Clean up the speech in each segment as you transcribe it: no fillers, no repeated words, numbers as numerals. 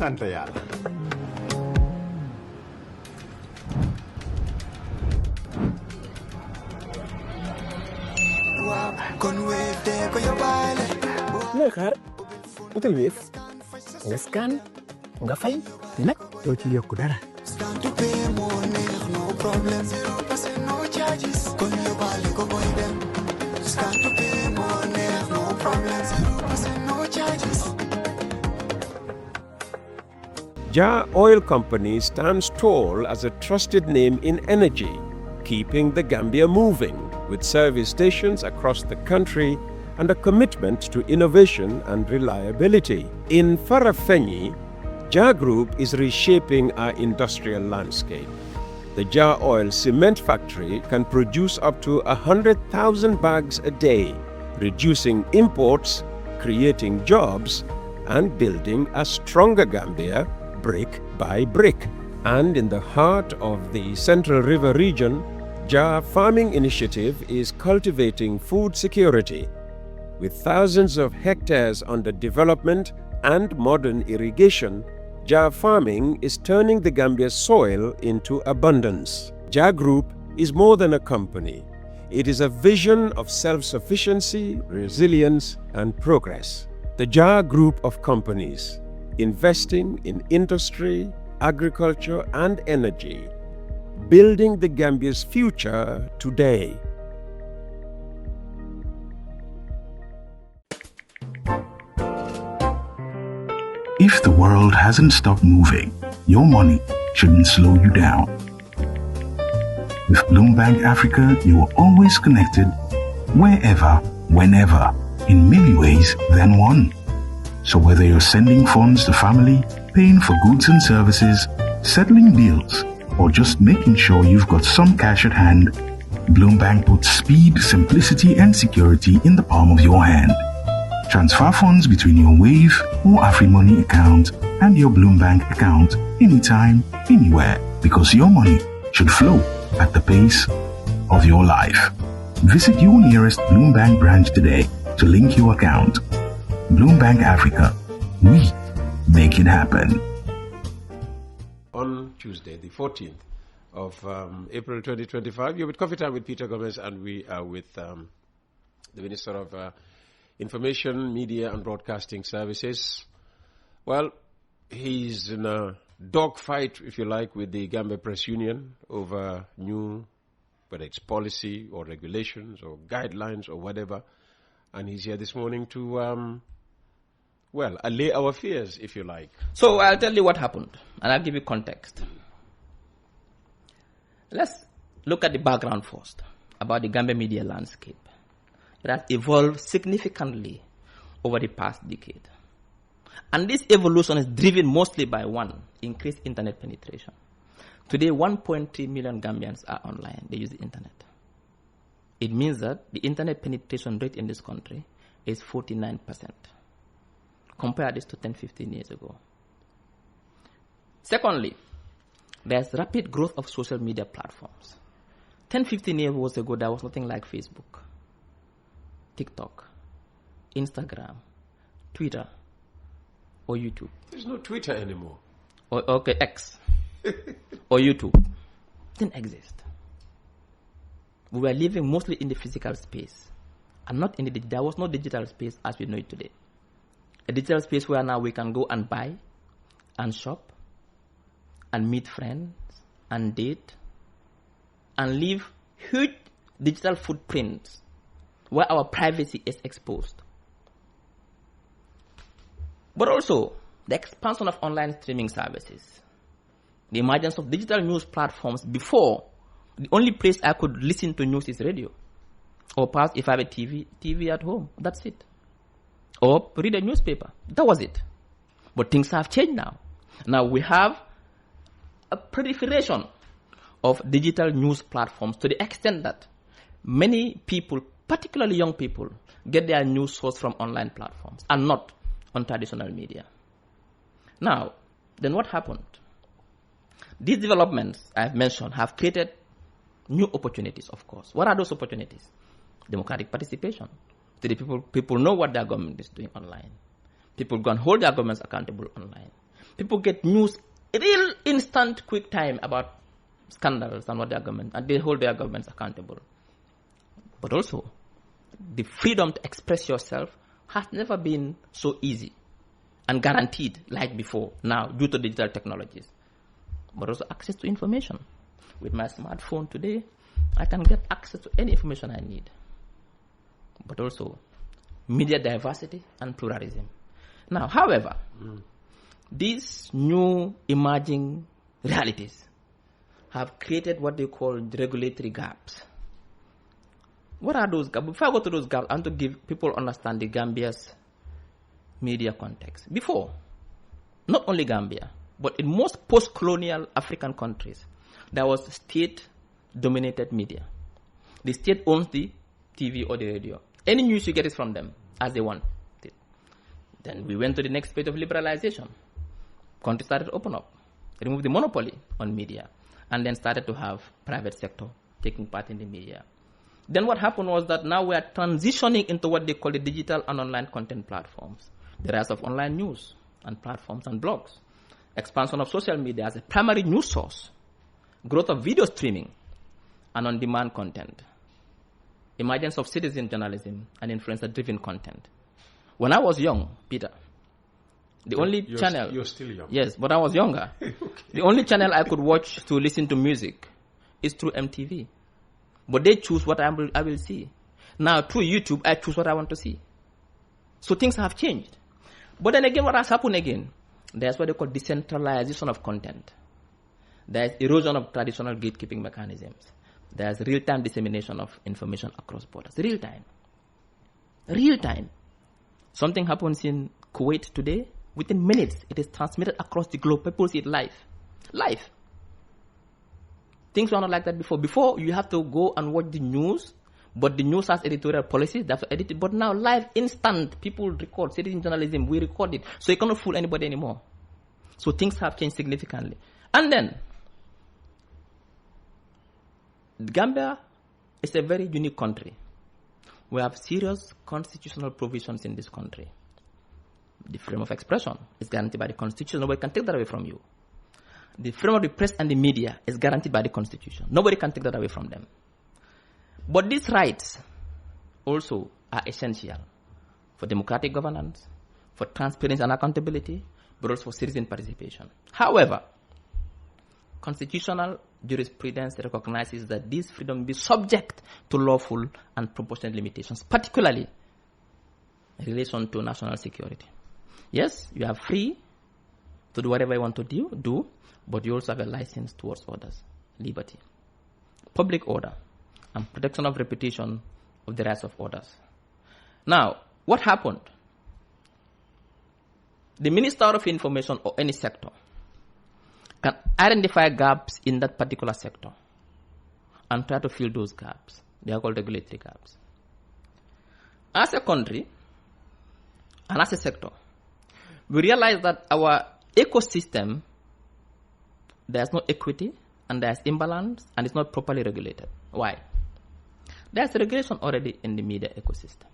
sant yàlla. looy xaar utal Wave nga scan nga fay te nag doo ci yokku dara. Jar Oil Company stands tall as a trusted name in energy, keeping the Gambia moving with service stations across the country and a commitment to innovation and reliability. In Farafenni, Jar Group is reshaping our industrial landscape. The Jar Oil Cement Factory can produce up to 100,000 bags a day, reducing imports, creating jobs, and building a stronger Gambia brick by brick. And in the heart of the Central River region, Jar Farming Initiative is cultivating food security. With thousands of hectares under development and modern irrigation, Jar Farming is turning the Gambia's soil into abundance. Jar Group is more than a company. It is a vision of self-sufficiency, resilience, and progress. The Jar Group of companies, investing in industry, agriculture, and energy, building the Gambia's future today. If the world hasn't stopped moving, your money shouldn't slow you down. With Bloombank Africa, you are always connected, wherever, whenever, in many ways than one. So whether you're sending funds to family, paying for goods and services, settling bills, or just making sure you've got some cash at hand, Bloombank puts speed, simplicity, and security in the palm of your hand. Transfer funds between your Wave or AfriMoney account and your Bloombank account anytime, anywhere, because your money should flow at the pace of your life. Visit your nearest Bloombank branch today to link your account. Bloombank Africa, we make it happen. On Tuesday, the 14th of April 2025, you're with Coffee Time with Peter Gomez, and we are with the Minister of Information, Media and Broadcasting Services. Well, he's in a dogfight, if you like, with the Gambia Press Union over new, whether it's policy or regulations or guidelines or whatever. And he's here this morning to, allay our fears, if you like. So I'll tell you what happened, and I'll give you context. Let's look at the background first about the Gambia media landscape. It has evolved significantly over the past decade. And this evolution is driven mostly by one, increased internet penetration. Today, 1.3 million Gambians are online. They use the internet. It means that the internet penetration rate in this country is 49%. Compare this to 10, 15 years ago. Secondly, there's rapid growth of social media platforms. 10, 15 years ago, there was nothing like Facebook, TikTok, Instagram, Twitter, or YouTube. There's no Twitter anymore. X. Or YouTube. Didn't exist. We were living mostly in the physical space, and not in the there was no digital space as we know it today. A digital space where now we can go and buy, and shop, and meet friends, and date, and leave huge digital footprints where our privacy is exposed. But also, the expansion of online streaming services, the emergence of digital news platforms. Before, the only place I could listen to news is radio. Or perhaps if I have a TV at home, that's it. Or read a newspaper, that was it. But things have changed now. Now we have a proliferation of digital news platforms to the extent that many people, particularly young people, get their news source from online platforms and not on traditional media. Now, then what happened? These developments I've mentioned have created new opportunities, of course. What are those opportunities? Democratic participation. So the people know what their government is doing online. People go and hold their governments accountable online. People get news real instant, quick time about scandals and what their government, and they hold their governments accountable. But also, the freedom to express yourself has never been so easy and guaranteed like before now due to digital technologies. But also access to information. With my smartphone today, I can get access to any information I need. But also media diversity and pluralism. Now, however, these new emerging realities have created what they call regulatory gaps. What are those gaps? Before I go to those gaps, I want to give people understand the Gambia's media context. Before, not only Gambia, but in most post-colonial African countries, there was state-dominated media. The state owns the TV or the radio. Any news you get is from them, as they want it. Then we went to the next phase of liberalization. Countries started to open up, remove the monopoly on media, and then started to have private sector taking part in the media. Then what happened was that now we are transitioning into what they call the digital and online content platforms. The rise of online news and platforms and blogs. Expansion of social media as a primary news source. Growth of video streaming and on-demand content. Emergence of citizen journalism and influencer-driven content. When I was young, Peter, the only channel... You're still young. Yes, but I was younger. Okay. The only channel I could watch to listen to music is through MTV. But they choose what I will see. Now, through YouTube, I choose what I want to see. So things have changed. But then again, what has happened again? There's what they call decentralization of content. There's erosion of traditional gatekeeping mechanisms. There's real-time dissemination of information across borders. Real-time. Real-time. Something happens in Kuwait today. Within minutes, it is transmitted across the globe. People see it live. Live. Things were not like that before. Before, you have to go and watch the news, but the news has editorial policies, they have to edit it. But now, live, instant, people record. Citizen journalism, we record it. So you cannot fool anybody anymore. So things have changed significantly. And then, Gambia is a very unique country. We have serious constitutional provisions in this country. The freedom of expression is guaranteed by the Constitution. Nobody can take that away from you. The freedom of the press and the media is guaranteed by the Constitution. Nobody can take that away from them. But these rights also are essential for democratic governance, for transparency and accountability, but also for citizen participation. However, constitutional jurisprudence recognizes that these freedoms be subject to lawful and proportionate limitations, particularly in relation to national security. Yes, you are free to do whatever you want to do, but you also have a license towards others. Liberty, public order, and protection of reputation of the rights of others. Now, what happened? The Minister of Information or any sector can identify gaps in that particular sector and try to fill those gaps. They are called regulatory gaps. As a country and as a sector, we realize that our ecosystem, there's no equity and there's imbalance and it's not properly regulated. Why? There's regulation already in the media ecosystem.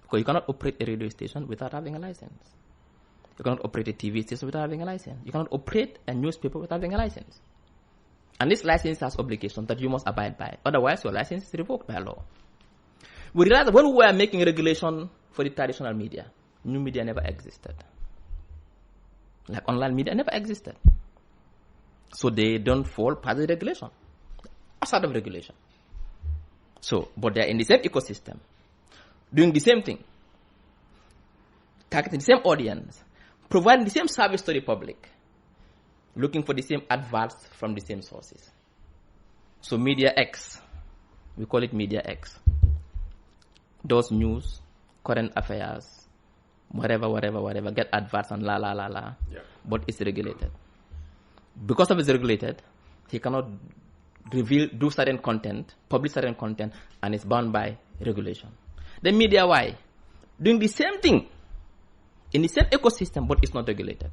Because you cannot operate a radio station without having a license. You cannot operate a TV station without having a license. You cannot operate a newspaper without having a license. And this license has obligations that you must abide by. Otherwise, your license is revoked by law. We realized that when we were making regulation for the traditional media, new media never existed. Like online media never existed. So they don't fall part of the regulation. Outside of regulation. So, but they're in the same ecosystem, doing the same thing, targeting the same audience, providing the same service to the public, looking for the same adverts from the same sources. So Media X, we call it Media X, does news, current affairs, whatever, get adverts and la. Yeah. But it's regulated. Because of it's regulated, he cannot do certain content, publish certain content, and it's bound by regulation. The media, why? Doing the same thing in the same ecosystem, but it's not regulated.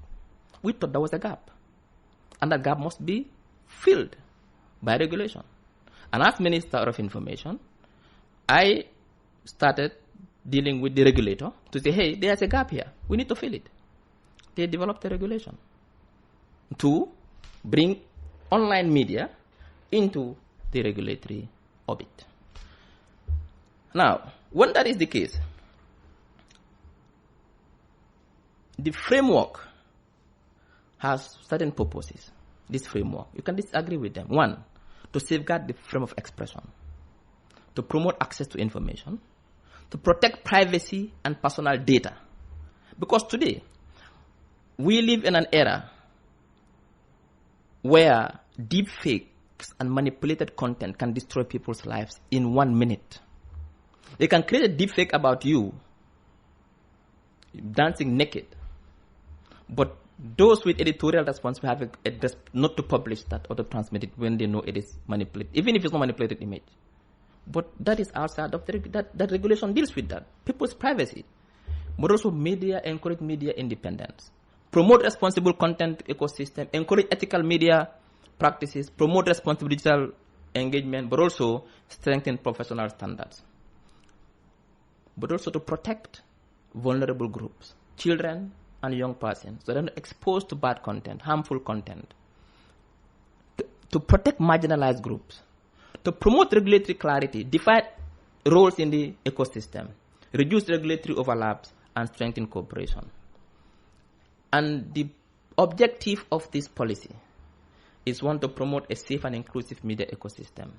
We thought there was a gap. And that gap must be filled by regulation. And as Minister of Information, I started dealing with the regulator to say, hey, there's a gap here. We need to fill it. They developed a regulation. to bring online media into the regulatory orbit. Now, when that is the case, the framework has certain purposes. This framework, you can disagree with them. One, to safeguard the freedom of expression, to promote access to information, to protect privacy and personal data. Because today, we live in an era where deep fakes and manipulated content can destroy people's lives in 1 minute. They can create a deep fake about you dancing naked, but those with editorial responsibility have not to publish that or to transmit it when they know it is manipulated, even if it's not manipulated image. But that is outside of that regulation deals with that. People's privacy. But also media, encourage media independence. Promote responsible content ecosystem, encourage ethical media practices, promote responsible digital engagement, but also strengthen professional standards. But also to protect vulnerable groups, children and young persons, so they're not exposed to bad content, harmful content. To protect marginalized groups, to promote regulatory clarity, define roles in the ecosystem, reduce regulatory overlaps, and strengthen cooperation. And the objective of this policy is one, to promote a safe and inclusive media ecosystem,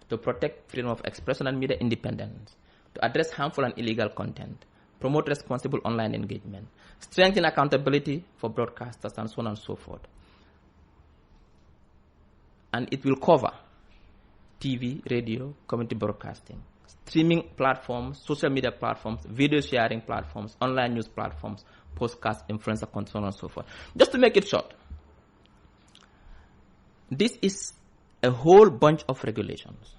to protect freedom of expression and media independence, to address harmful and illegal content, promote responsible online engagement, strengthen accountability for broadcasters, and so on and so forth. And it will cover TV, radio, community broadcasting, streaming platforms, social media platforms, video sharing platforms, online news platforms, podcasts, influencer control, and so forth. Just to make it short, this is a whole bunch of regulations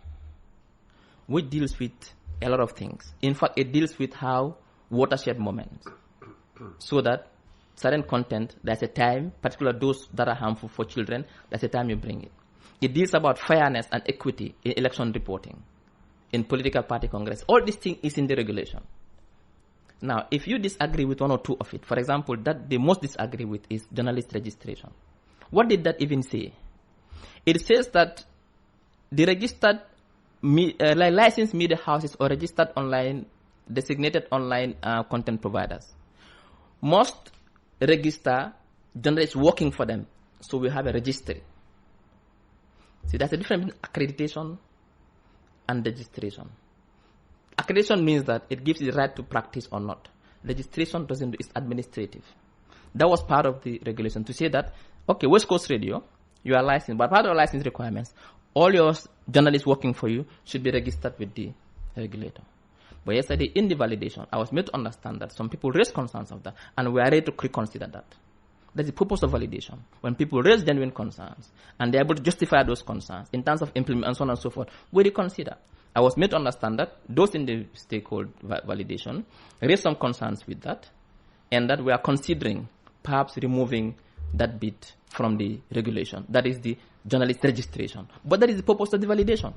which deals with a lot of things. In fact, it deals with how watershed moments, so that certain content, there's a time, particularly those that are harmful for children, there's a time you bring it. It deals about fairness and equity in election reporting, in political party congress. All these things is in the regulation. Now, if you disagree with one or two of it, for example, that they most disagree with is journalist registration. What did that even say? It says that the registered licensed media houses or registered online, designated online content providers must register journalists working for them. So we have a registry. See, that's a difference between accreditation and registration. Accreditation means that it gives you the right to practice or not. Registration doesn't, it's administrative. That was part of the regulation to say that, okay, West Coast Radio, you are licensed, but part of the license requirements, all your journalists working for you should be registered with the regulator. But yesterday in the validation, I was made to understand that some people raised concerns of that, and we are ready to reconsider that. That's the purpose of validation. When people raise genuine concerns and they're able to justify those concerns in terms of implement and so on and so forth, we reconsider. I was made to understand that those in the stakeholder validation raised some concerns with that, and that we are considering perhaps removing that bit from the regulation. That is the journalist registration. But that is the purpose of the validation.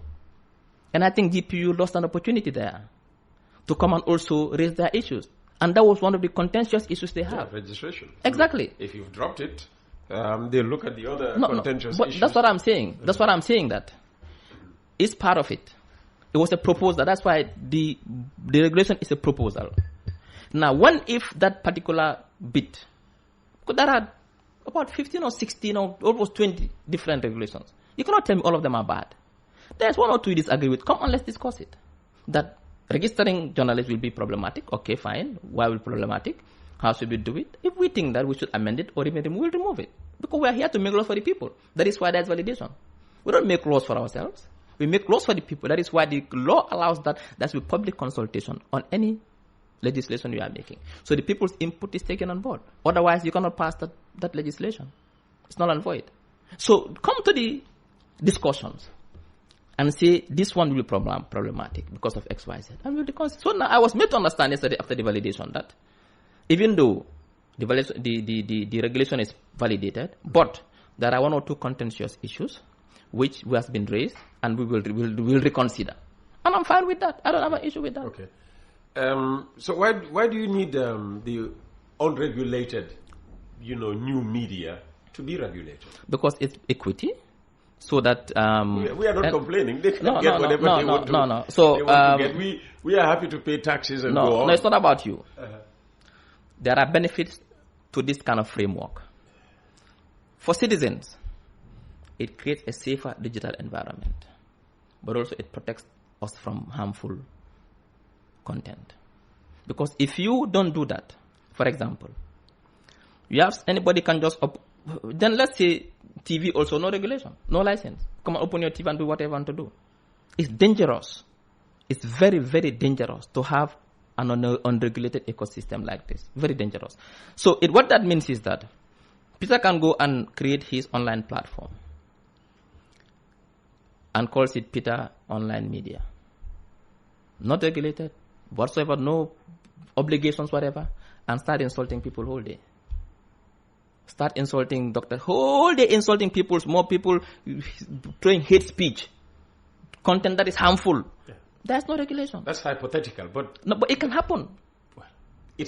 And I think GPU lost an opportunity there to come and also raise their issues. And that was one of the contentious issues they have. Yeah, registration. Exactly. If you've dropped it, they'll look at the other contentious but issues. That's what I'm saying. That's what I'm saying, that it's part of it. It was a proposal. That's why the regulation is a proposal. Now, when if that particular bit, because there are about 15 or 16 or almost 20 different regulations. You cannot tell me all of them are bad. There's one or two you disagree with. Come on, let's discuss it. That registering journalists will be problematic. Okay, fine. Why will it be problematic? How should we do it? If we think that we should amend it or even remove, we'll remove it. Because we are here to make laws for the people. That is why there's validation. We don't make laws for ourselves. We make laws for the people. That is why the law allows that. That's with public consultation on any legislation you are making. So the people's input is taken on board. Otherwise, you cannot pass that legislation. It's null and void. So come to the discussions and say this one will be problematic because of X, Y, Z. And we'll reconsider. So now I was made to understand yesterday after the validation that even though the regulation is validated, but there are one or two contentious issues which has been raised, and we will reconsider. And I'm fine with that. I don't have an issue with that. Okay. So why do you need the unregulated, new media to be regulated? Because it's equity. So that we are not complaining. They can get whatever they want to. No. So they want to get. We are happy to pay taxes and go on. No, it's not about you. There are benefits to this kind of framework. For citizens, it creates a safer digital environment, but also it protects us from harmful content. Because if you don't do that, for example, anybody can just then let's say TV also no regulation, no license. Come on, open your TV and do whatever you want to do. It's dangerous. It's very, very dangerous to have an unregulated ecosystem like this. Very dangerous. So what that means is that Peter can go and create his online platform and calls it Peter Online Media. Not regulated whatsoever, no obligations, whatever, and start insulting people whole day. Start insulting doctors, whole day insulting people, more people throwing hate speech, content that is harmful. Yeah. There's no regulation. That's hypothetical, but it can happen. Well, it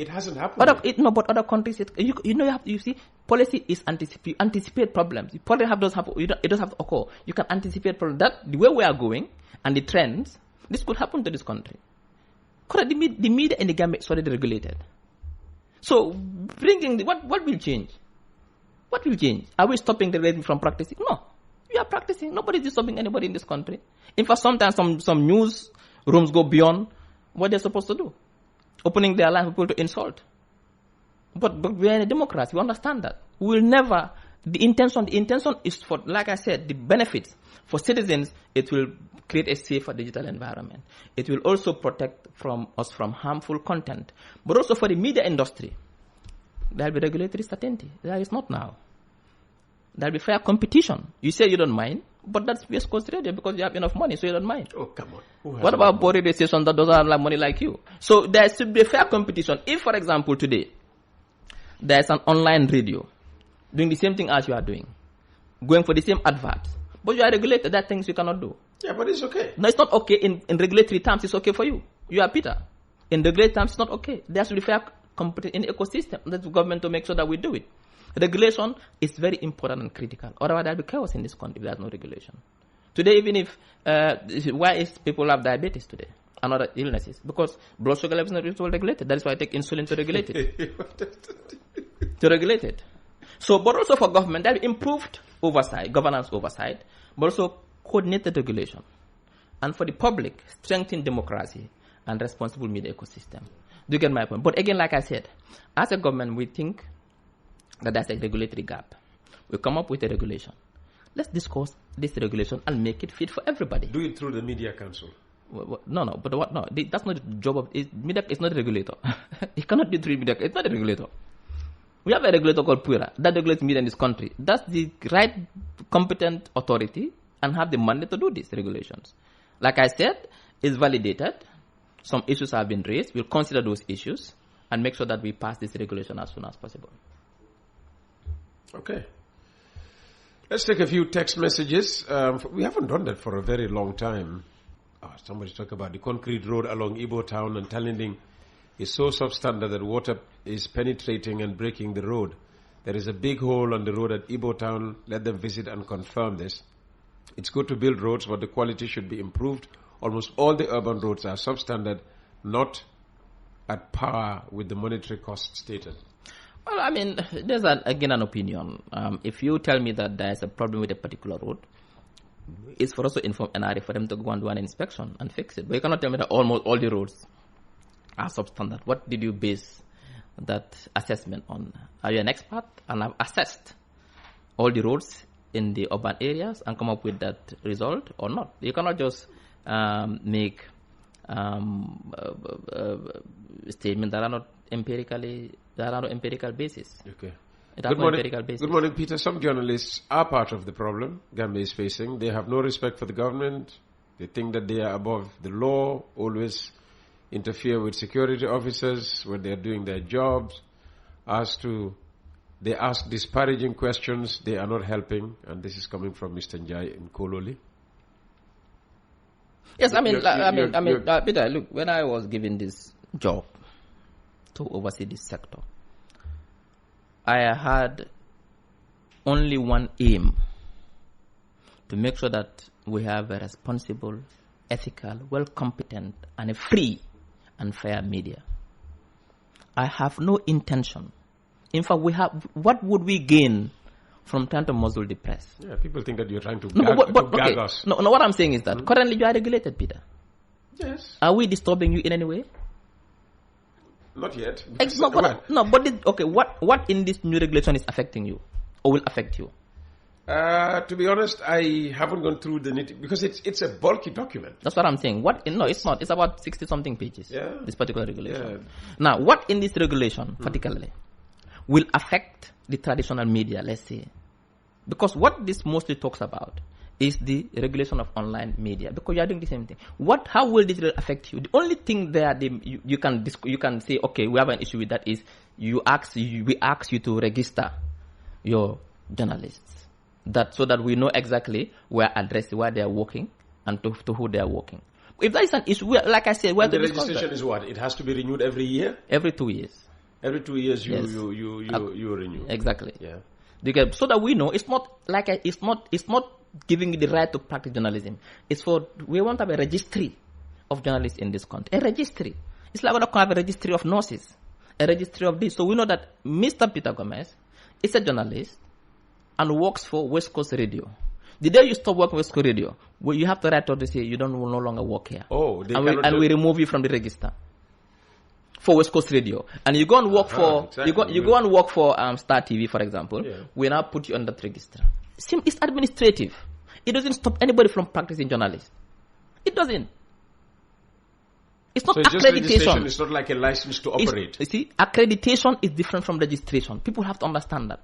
hasn't happened. But other countries, you see, policy is anticipate problems. You probably have those happen. It does have to occur. You can anticipate problems. That the way we are going and the trends, this could happen to this country. The media in the Gambia is already regulated. So, what will change? What will change? Are we stopping the regulating from practicing? No. We are practicing. Nobody is stopping anybody in this country. In fact, sometimes some news rooms go beyond what they're supposed to do. Opening their line for people to insult. But we are in a democracy. We understand that. We will never... The intention is for, like I said, the benefits. For citizens, it will create a safer digital environment. It will also protect us from harmful content. But also for the media industry, there will be regulatory certainty. There is not now. There will be fair competition. You say you don't mind, but that's West Coast Radio because you have enough money, so you don't mind. Oh, come on. What about poor radio stations that doesn't have money like you? So there should be a fair competition. If, for example, today, there's an online radio doing the same thing as you are doing, going for the same advert, but you are regulated, that things you cannot do. Yeah, but it's okay. No, it's not okay in regulatory terms. It's okay for you. You are Peter. In regulatory terms, it's not okay. There should be fair competition in the ecosystem. That's the government to make sure that we do it. Regulation is very important and critical. Otherwise, there will be chaos in this country if there's no regulation. Today, even if, why is people have diabetes today and other illnesses? Because blood sugar level is not well regulated. That is why I take insulin to regulate it. To regulate it. So, but also for government, there will be improved oversight, governance oversight, but also coordinated regulation. And for the public, strengthen democracy and responsible media ecosystem. Do you get my point? But again, like I said, as a government, we think that there's a regulatory gap. We come up with a regulation. Let's discuss this regulation and make it fit for everybody. Do it through the Media Council. No, but what? No, that's not the job of media. It's not a regulator. It cannot be through media. It's not a regulator. We have a regulator called PURA that regulates media in this country. That's the right competent authority and have the mandate to do these regulations. Like I said, it's validated. Some issues have been raised. We'll consider those issues and make sure that we pass this regulation as soon as possible. Okay. Let's take a few text messages. We haven't done that for a very long time. Somebody talked about the concrete road along Ibo Town and Talending is so substandard that water is penetrating and breaking the road. There is a big hole on the road at Ibo Town. Let them visit and confirm this. It's good to build roads, but the quality should be improved. Almost all the urban roads are substandard, not at par with the monetary cost stated. Well, I mean, there's again an opinion. If you tell me that there's a problem with a particular road, it's for us to inform NRA for them to go and do an inspection and fix it. But you cannot tell me that almost all the roads are substandard. What did you base that assessment on? Are you an expert and have assessed all the roads in the urban areas and come up with that result or not? You cannot just make statements that are not empirical basis. Okay. Good morning, Peter. Some journalists are part of the problem Gambia is facing. They have no respect for the government. They think that they are above the law, always interfere with security officers when they are doing their jobs. They ask disparaging questions. They are not helping. And this is coming from Mr. Njai in Kololi. Yes, Peter, look, when I was given this job to oversee this sector, I had only one aim: to make sure that we have a responsible, ethical, well competent, and a free and fair media. I have no intention. In fact, what would we gain from trying to muzzle the press? Yeah, people think that you're trying to gag us. No, what I'm saying is that currently you are regulated, Peter. Yes. Are we disturbing you in any way? Not yet. What in this new regulation is affecting you or will affect you? To be honest, I haven't gone through the nitty because it's a bulky document. That's what I'm saying. No, it's not. It's about 60-something pages. Yeah. This particular regulation. Yeah. Now, what in this regulation particularly will affect the traditional media? Let's say, because what this mostly talks about is the regulation of online media. Because you are doing the same thing. How will this affect you? The only thing there you can say, okay, we have an issue with that is we ask you to register your journalists. So that we know exactly where they are working and to who they are working. If that is an issue, like I said, the registration is what? It has to be renewed every year? Every 2 years. Every 2 years you renew. Exactly. Yeah. So that we know it's not giving you the right to practice journalism. We want to have a registry of journalists in this country. A registry. It's like we don't have a registry of nurses. A registry of this. So we know that Mr. Peter Gomez is a journalist and works for West Coast Radio. The day you stop working with West Coast Radio, you have to write out to say you will no longer work here. Oh, we remove you from the register for West Coast Radio, and you go and work for exactly. you go and work for Star TV, for example. Yeah. We now put you on that register. It's administrative. It doesn't stop anybody from practicing journalism. It doesn't. It's not accreditation. It's not like a license to operate. Accreditation is different from registration. People have to understand that.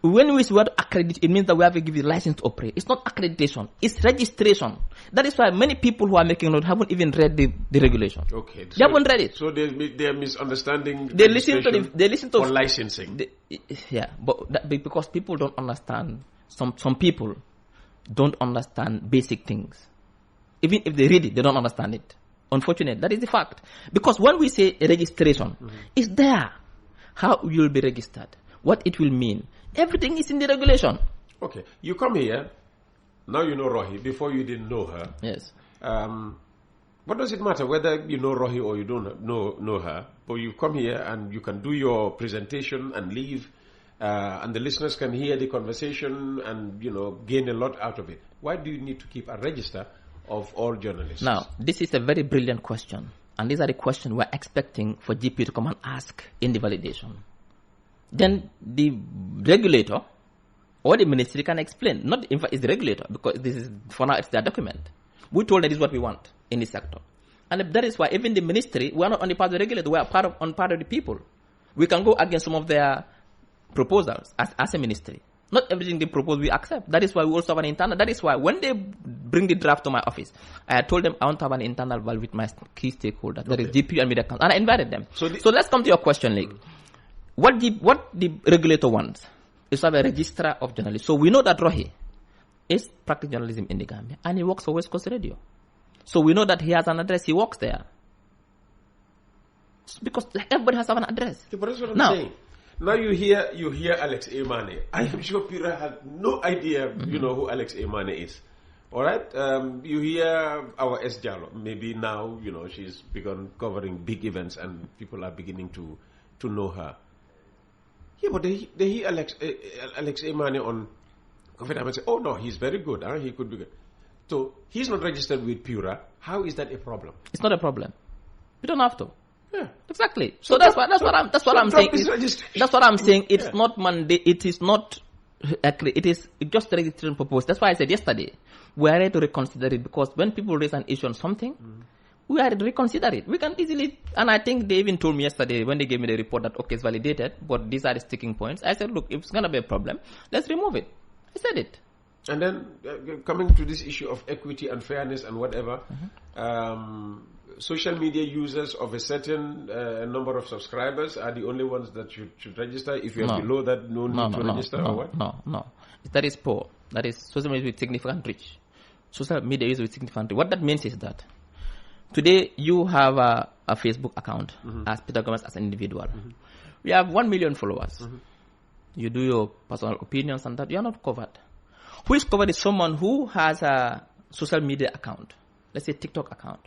When we say accredit, it means that we have to give you a license to operate. It's not accreditation. It's registration. That is why many people who are making notes haven't even read the regulation. Okay. They haven't read it. So they're misunderstanding. They listen to for licensing. But because people don't understand. Some people don't understand basic things. Even if they read it, they don't understand it. Unfortunately, that is the fact. Because when we say registration, it's there. How you will be registered, what it will mean. Everything is in the regulation. Okay. You come here, now you know Rohi. Before you didn't know her. Yes. What does it matter whether you know Rohi or you don't know her? But you come here and you can do your presentation and leave, and the listeners can hear the conversation and, gain a lot out of it. Why do you need to keep a register of all journalists? Now, this is a very brilliant question. And these are the questions we're expecting for GP to come and ask in the validation. Then the regulator or the ministry can explain. In fact, it's the regulator, because this is, for now, it's their document. We told them this is what we want in this sector. And that is why even the ministry, we are not only part of the regulator, we are part of the people. We can go against some of their proposals as a ministry. Not everything they propose we accept. That is why we also have an internal. That is why when they bring the draft to my office, I told them I want to have an internal value with my key stakeholders. That is GP and Media Council. And I invited them. So let's come to your question, Lee. What the regulator wants is to have a registrar of journalists. So we know that Rohi is practicing journalism in the Gambia and he works for West Coast Radio. So we know that he has an address, he works there. Because everybody has an address. Yeah, but that's what I'm saying. Now you hear Alex Emane. I am sure Pira had no idea, who Alex Emane is. All right? You hear our S. Jallo. Maybe now, she's begun covering big events and people are beginning to know her. Yeah, but they hear Alex Emane on Coffee Time and say, oh no, he's very good. He could be good. So he's not registered with Pura. How is that a problem? It's not a problem. You don't have to. Yeah, exactly. So that's what I'm saying. That's what I'm saying. It's not mandate. It is not. It is just a registration proposal. That's why I said yesterday we are ready to reconsider it, because when people raise an issue on something, we are ready to reconsider it. We can easily. And I think they even told me yesterday when they gave me the report that okay, it's validated, but these are the sticking points. I said, look, if it's gonna be a problem, let's remove it. I said it. And then coming to this issue of equity and fairness and whatever. Social media users of a certain number of subscribers are the only ones that should register. If you are below that, no need to register or what? No. That is poor. That is social media with significant reach. Social media is with significant reach. What that means is that today you have a Facebook account as Peter Gomez as an individual. We have 1 million followers. you do your personal opinions and that, you are not covered. Who is covered is someone who has a social media account, let's say TikTok account,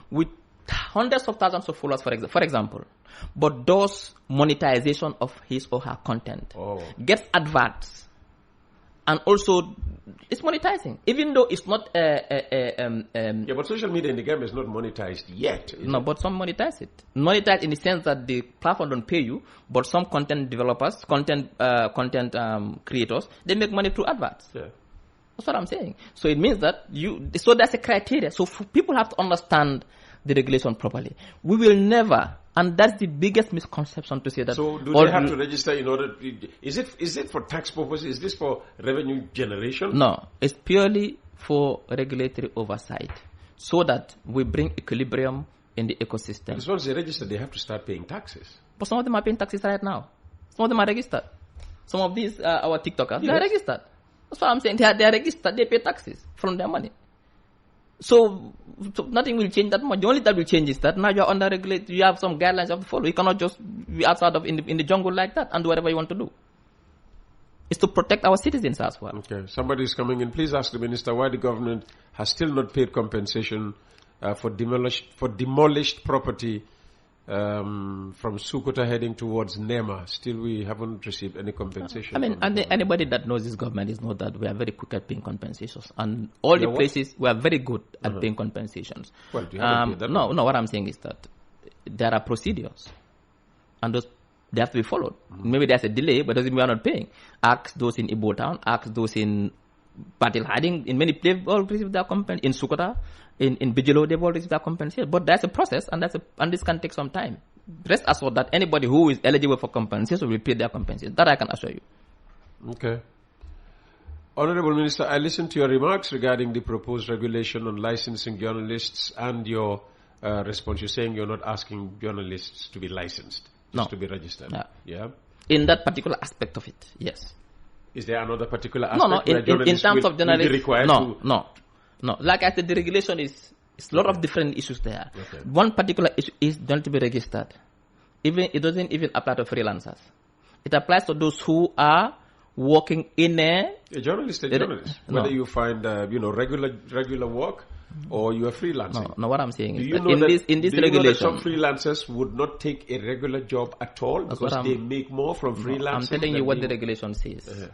with hundreds of thousands of followers, for example, but does monetization of his or her content, gets adverts, and also it's monetizing, even though it's not. Yeah, but social media in the Gambia is not monetized yet. But some monetize it. Monetize in the sense that the platform don't pay you, but some content developers, content creators, they make money through adverts. Yeah. That's what I'm saying. So it means that so that's a criteria. So people have to understand the regulation properly. We will never, and that's the biggest misconception to say that. So do they have to register in order? Is it for tax purposes? Is this for revenue generation? No, it's purely for regulatory oversight, so that we bring equilibrium in the ecosystem. As long as they register, they have to start paying taxes. But some of them are paying taxes right now. Some of them are registered. Some of these our TikTokers, they are registered. That's what I'm saying. They are registered. They pay taxes from their money. So nothing will change that much. The only that will change is that now you're under regulated. You have some guidelines you have to follow. You cannot just be outside of in the jungle like that and do whatever you want to do. It's to protect our citizens as well. Okay. Somebody is coming in. Please ask the minister why the government has still not paid compensation for demolished property from Sukuta heading towards Nema. Still, we haven't received any compensation. I mean, anybody that knows this government is know that we are very quick at paying compensations, and all the places we are very good at paying compensations. Well, do you have to pay that? No. What I'm saying is that there are procedures, and those they have to be followed. Maybe there's a delay, but doesn't mean we are not paying. Ask those in Ibo Town, ask those in Patil Harding, in many places, all received their compensation. In Sukuta, in Bijilo, they've all received their compensation. But there's a process, and this can take some time. Rest assured that anybody who is eligible for compensation will pay their compensation. That I can assure you. Okay. Honorable Minister, I listened to your remarks regarding the proposed regulation on licensing journalists and your response. You're saying you're not asking journalists to be licensed, just to be registered. Yeah. In that particular aspect of it, yes. Is there another particular aspect in terms of journalists, will be required no. Like I said, the regulation is a lot of different issues there. Okay. One particular issue is don't to be registered. It doesn't even apply to freelancers. It applies to those who are working in a journalist. Whether you find regular work or you are freelancing. No. What I'm saying is that in this do you regulation, know that some freelancers would not take a regular job at all because they make more from freelancing. I'm telling you what the regulation says.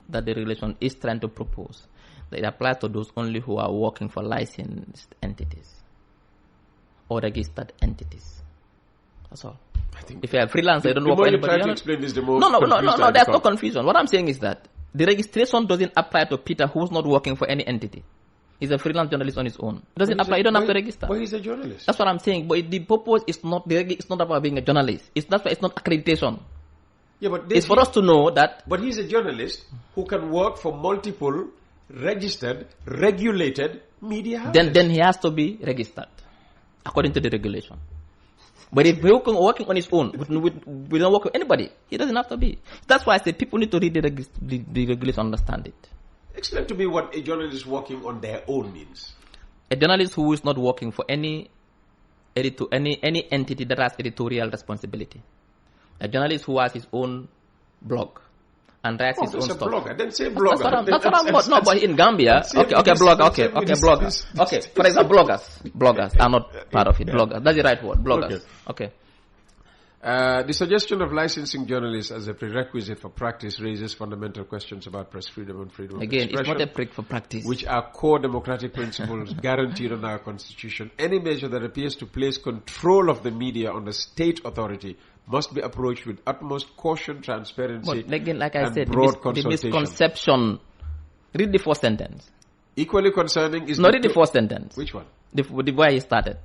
That the regulation is trying to propose. That it applies to those only who are working for licensed entities or registered entities. That's all. I think if you're a freelancer, you don't work for anybody. To explain this, the more no. There's no confusion. What I'm saying is that the registration doesn't apply to Peter, who's not working for any entity. He's a freelance journalist on his own. It doesn't apply. You don't have to register. But he's a journalist. That's what I'm saying. But the purpose is not about being a journalist. That's why it's not accreditation. Yeah, but it's for us to know that. But he's a journalist who can work for multiple registered, regulated media houses. Then he has to be registered according to the regulation. But if he's working on his own, we don't work with anybody, he doesn't have to be. That's why I say people need to read the regulation, understand it. Explain to me what a journalist working on their own means. A journalist who is not working for any entity that has editorial responsibility. A journalist who has his own blog and writes his own stuff. Blogger. Then say blogger. That's what I'm. No, but in Gambia, bloggers. Okay, for example, bloggers are not part of it. Bloggers. That's the right word. Bloggers. Okay. The suggestion of licensing journalists as a prerequisite for practice raises fundamental questions about press freedom and freedom of expression. Again, it's not a prick for practice. Which are core democratic principles guaranteed in our constitution. Any measure that appears to place control of the media on the state authority must be approached with utmost caution, transparency, but again, like I said, the misconception. Read the first sentence. Equally concerning is... No, read the first sentence. Which one? The way he started.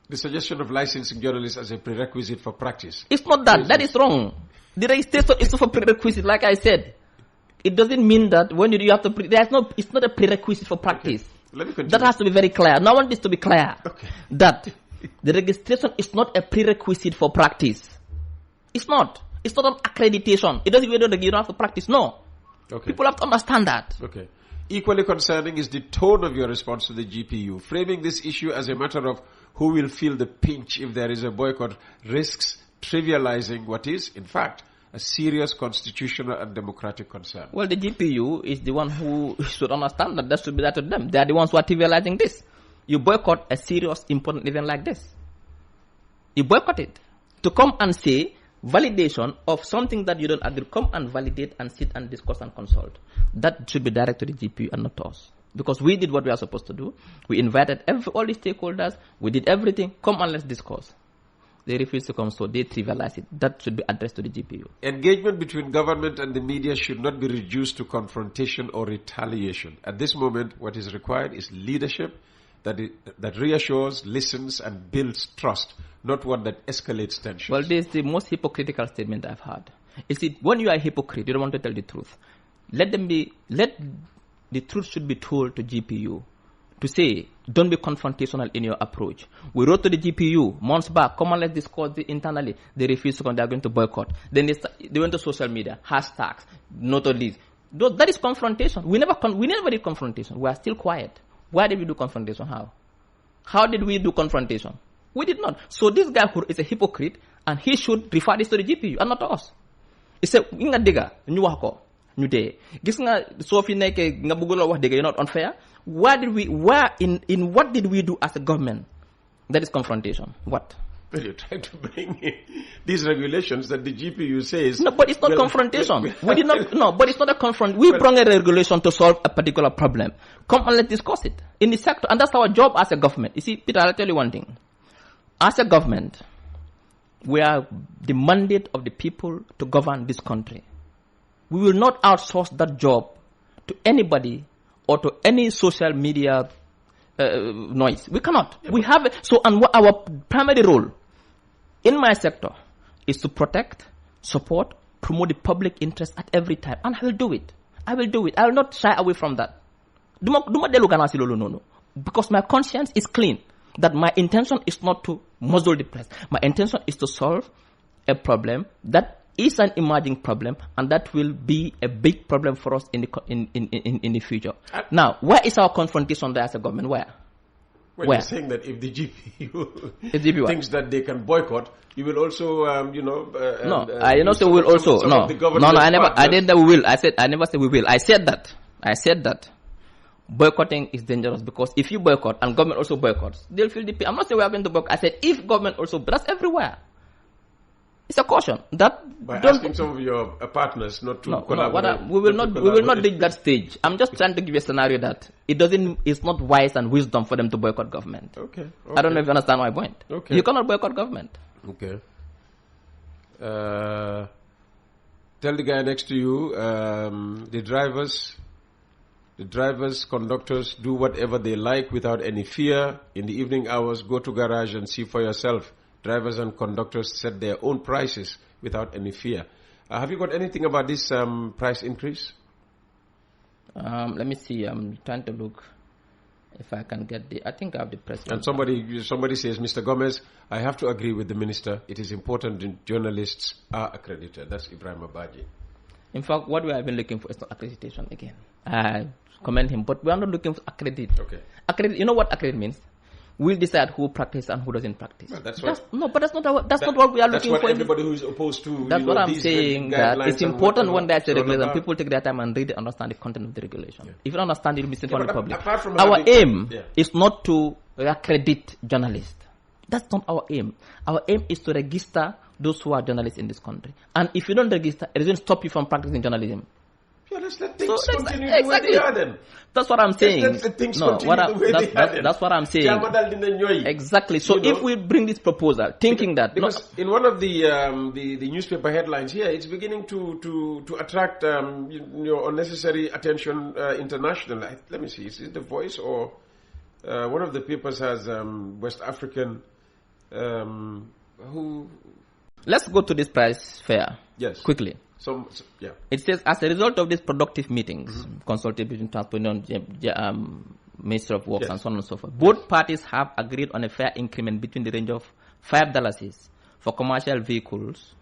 The suggestion of licensing journalists as a prerequisite for practice. It's not that. That is wrong. The registration is for prerequisite, like I said. It doesn't mean that when you have to... it's not a prerequisite for practice. Okay. Let me continue. That has to be very clear. Now I want this to be clear. Okay. That the registration is not a prerequisite for practice. It's not. It's not an accreditation. It doesn't mean that you don't have to practice. No. Okay. People have to understand that. Okay. Equally concerning is the tone of your response to the GPU. Framing this issue as a matter of who will feel the pinch if there is a boycott risks trivializing what is, in fact, a serious constitutional and democratic concern? Well, the GPU is the one who should understand that should be that to them. They are the ones who are trivializing this. You boycott a serious, important event like this. You boycott it. To come and say validation of something that you don't agree, come and validate and sit and discuss and consult. That should be direct to the GPU and not to us. Because we did what we are supposed to do. We invited all the stakeholders. We did everything. Come and let's discuss. They refuse to come, so they trivialize it. That should be addressed to the GPU. Engagement between government and the media should not be reduced to confrontation or retaliation. At this moment, what is required is leadership that reassures, listens, and builds trust, not one that escalates tensions. Well, this is the most hypocritical statement I've heard. You see, when you are a hypocrite, you don't want to tell the truth. Let the truth should be told to GPU. To say, don't be confrontational in your approach. We wrote to the GPU months back, come on, let's discuss it internally. They refused to come, they are going to boycott. Then they went to social media, hashtags, not all these. That is confrontation. We never did confrontation. We are still quiet. Why did we do confrontation? How did we do confrontation? We did not. So this guy who is a hypocrite, and he should refer this to the GPU and not to us. He said, inga diga, ñu wax ko, ñu téye. Gis nga soo fi nekkee nga bëgg la wax dëgg, you're not unfair. In what did we do as a government? That is confrontation. What? Well, you're trying to bring in these regulations that the GPU says. No, but it's not confrontation. We did not. No, but it's not a confront. We brought a regulation to solve a particular problem. Come and let's discuss it in the sector, and that's our job as a government. You see, Peter, I'll tell you one thing. As a government, we are the mandate of the people to govern this country. We will not outsource that job to anybody or to any social media noise. We cannot. Yeah, we have it. So, and our primary role in my sector is to protect, support, promote the public interest at every time. And I will do it. I will not shy away from that. No. Because my conscience is clean. That my intention is not to muzzle the press. My intention is to solve a problem that is an emerging problem, and that will be a big problem for us in the future. Now, where is our confrontation there as a government? Where? You're saying that if the GPU thinks that they can boycott, you will also, I did not say we will also. No, I didn't that we will. I never said we will. I said that boycotting is dangerous, because if you boycott and government also boycotts, they'll feel the pain. I'm not saying we are going to boycott. I said if government also, but that's everywhere. It's a caution that by asking some of your partners not to collaborate. We will not reach that stage. I'm just trying to give you a scenario that it's not wise and wisdom for them to boycott government. Okay. I don't know if you understand my point. Okay. You cannot boycott government. Okay. Tell the guy next to you, the drivers, conductors do whatever they like without any fear. In the evening hours, go to garage and see for yourself. Drivers and conductors set their own prices without any fear. Have you got anything about this price increase? Let me see. I'm trying to look if I can get I think I have the press. And somebody says, Mr. Gomez, I have to agree with the minister. It is important that journalists are accredited. That's Ibrahim Abaji. In fact, what we have been looking for is not accreditation again. I commend him, but we are not looking for accredit. Okay. You know what accredit means? We'll decide who practices and who doesn't practice. Well, that's not what we are looking for. That's what everybody who is opposed to. That's what I'm saying. That it's important when there's a regulation, people take their time and read and understand the content of the regulation. Yeah. If you don't understand, you'll misinform the public. Our aim is not to accredit journalists. That's not our aim. Our aim is to register those who are journalists in this country. And if you don't register, it doesn't stop you from practicing journalism. Yeah, let's let things continue the way they are then. That's what I'm saying. Let's let things continue the way they are then. That's what I'm saying. Exactly. So if we bring this proposal, thinking that... Because in one of the newspaper headlines here, it's beginning to attract unnecessary attention internationally. Let me see, is it The Voice or... one of the papers has West African... who... Let's go to this price fair. Yes. Quickly. Yeah. It says, as a result of these productive meetings, consulted between Transport and Minister of Works and so on and so forth, both parties have agreed on a fair increment between the range of $5 for commercial vehicles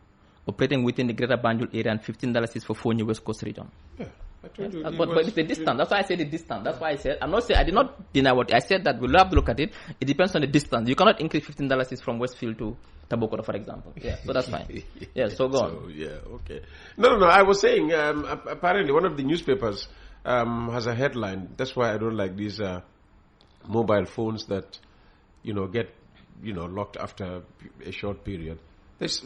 operating within the Greater Banjul area and $15 for Fonyi West Coast region. Yeah. I told you. But it's the distance. That's why I said the distance. That's why I said, I did not deny what I said, that we'll have to look at it. It depends on the distance. You cannot increase $15 from Westfield to Tabokoro, for example. Yeah, so that's fine. Yeah, so go on. Yeah, okay. No. I was saying, apparently one of the newspapers has a headline. That's why I don't like these mobile phones that, get, locked after a short period. It's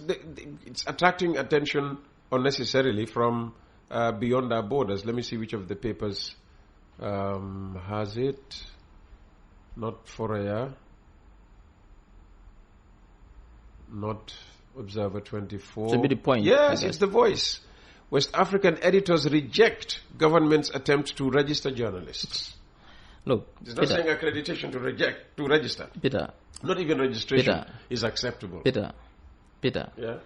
attracting attention unnecessarily from beyond our borders. Let me see which of the papers has it. Not Foraya. Not Observer 24. Should be the point. Yes, it's The Voice. West African editors reject government's attempt to register journalists. Look, it's not saying accreditation to register. Peter. Not even registration is acceptable. Peter. Yeah.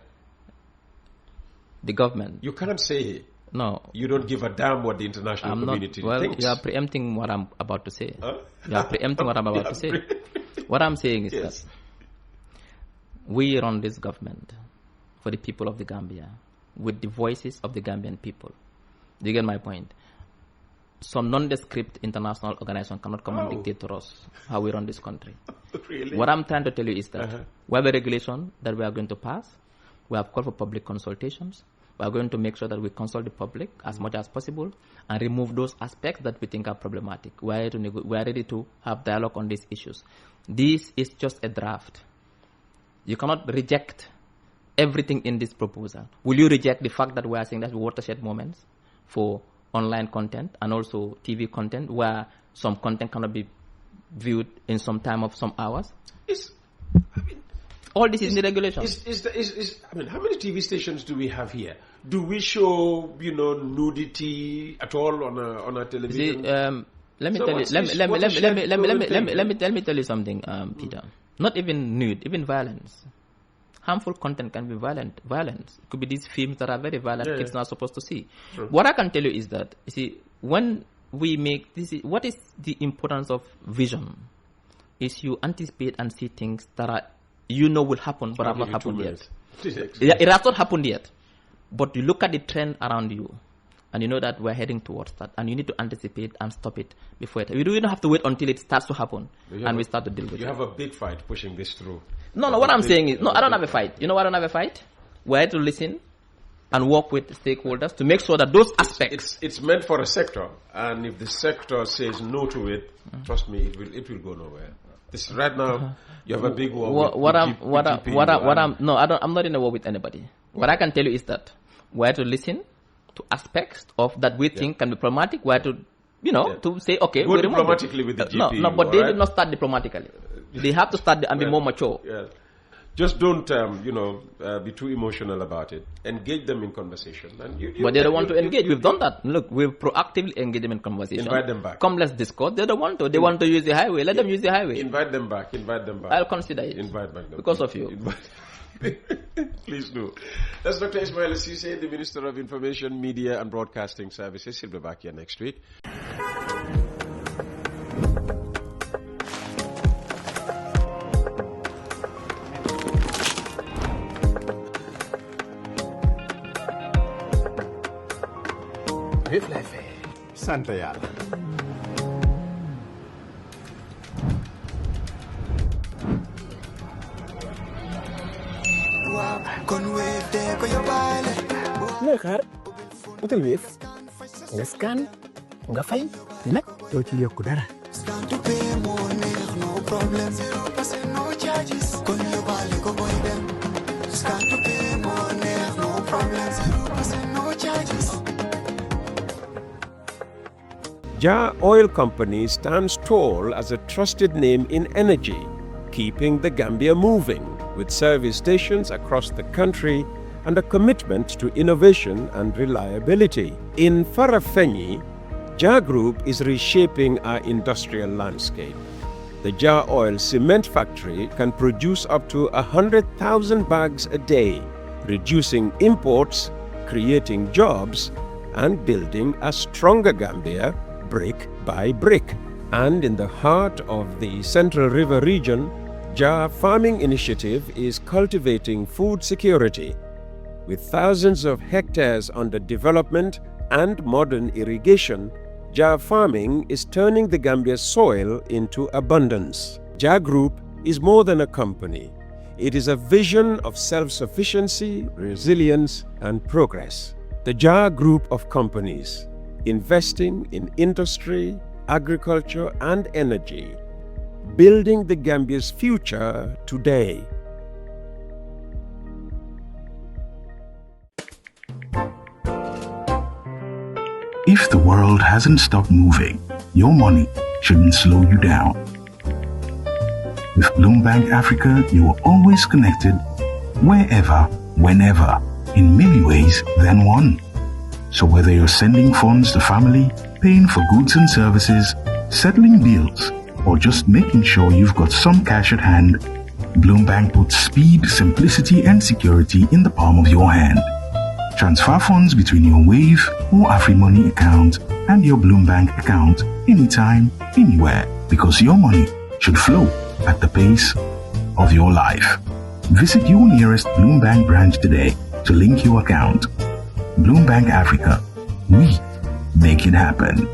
The government. You can't say. No. You don't give a damn what the international community thinks. You are preempting what I'm about to say. Huh? You are preempting what I'm about to say. What I'm saying is that we run this government for the people of the Gambia, with the voices of the Gambian people. Do you get my point? Some nondescript international organization cannot come and dictate to us how we run this country. Really? What I'm trying to tell you is that we have a regulation that we are going to pass. We have called for public consultations. We are going to make sure that we consult the public as much as possible and remove those aspects that we think are problematic. We are ready to have dialogue on these issues. This is just a draft. You cannot reject everything in this proposal. Will you reject the fact that we are saying that watershed moments for online content and also TV content, where some content cannot be viewed in some time of some hours? All this is in the regulation. How many TV stations do we have here? Do we show, nudity at all on a television? Let me tell you something, Peter. Not even nude, even violence. Harmful content can be violent. Violence. It could be these films that are very violent, kids not supposed to see. True. What I can tell you is that, when we make this, what is the importance of vision? Is you anticipate and see things that are, will happen, but have not happened yet. It has not happened yet. But you look at the trend around you, and you know that we're heading towards that, and you need to anticipate and stop it before it. You don't have to wait until it starts to happen, and we start to deal with it. You have a big fight pushing this through. No, what I'm saying is, I don't have a fight. You know why I don't have a fight? We're here to listen and work with stakeholders to make sure that those aspects... It's meant for a sector, and if the sector says no to it, trust me, it will go nowhere. This right now, you have a big war I'm not in a war with anybody. What I can tell you is that we're here to listen to aspects of that we think can be problematic. We're to, to say, okay, go diplomatically with the GP. No, but they did not start diplomatically. They have to start and be more mature. Yeah. Just don't, be too emotional about it. Engage them in conversation. But they don't want to engage. We've done that. Look, we've proactively engaged them in conversation. Invite them back. Come, let's discuss. They don't want to. They want to use the highway. Let them use the highway. Invite them back. I'll consider it. Invite back them. Because of you. Please do. That's Dr. Ismail Ceesay, the Minister of Information, Media and Broadcasting Services. He'll be back here next week. Sant yàlla. looy xaar utal Wave nga scan nga fay te nag doo ci yokku dara. Jar Oil Company stands tall as a trusted name in energy, keeping the Gambia moving with service stations across the country and a commitment to innovation and reliability. In Farafenni, Jar Group is reshaping our industrial landscape. The Jar Oil Cement Factory can produce up to 100,000 bags a day, reducing imports, creating jobs, and building a stronger Gambia brick by brick. And in the heart of the Central River region, Jar Farming Initiative is cultivating food security. With thousands of hectares under development, and modern irrigation, Jar farming is turning the Gambia's soil into abundance. Jar Group is more than a company. It is a vision of self-sufficiency, resilience, and progress. The Jar Group of companies, investing in industry, agriculture, and energy, building the Gambia's future today. If the world hasn't stopped moving, your money shouldn't slow you down. With Bloombank Africa, you are always connected, wherever, whenever, in many ways than one. So whether you're sending funds to family, paying for goods and services, settling bills, or just making sure you've got some cash at hand, Bloombank puts speed, simplicity, and security in the palm of your hand. Transfer funds between your Wave or AfriMoney account and your Bloombank account anytime, anywhere, because your money should flow at the pace of your life. Visit your nearest Bloombank branch today to link your account. Bloombank Africa. We make it happen.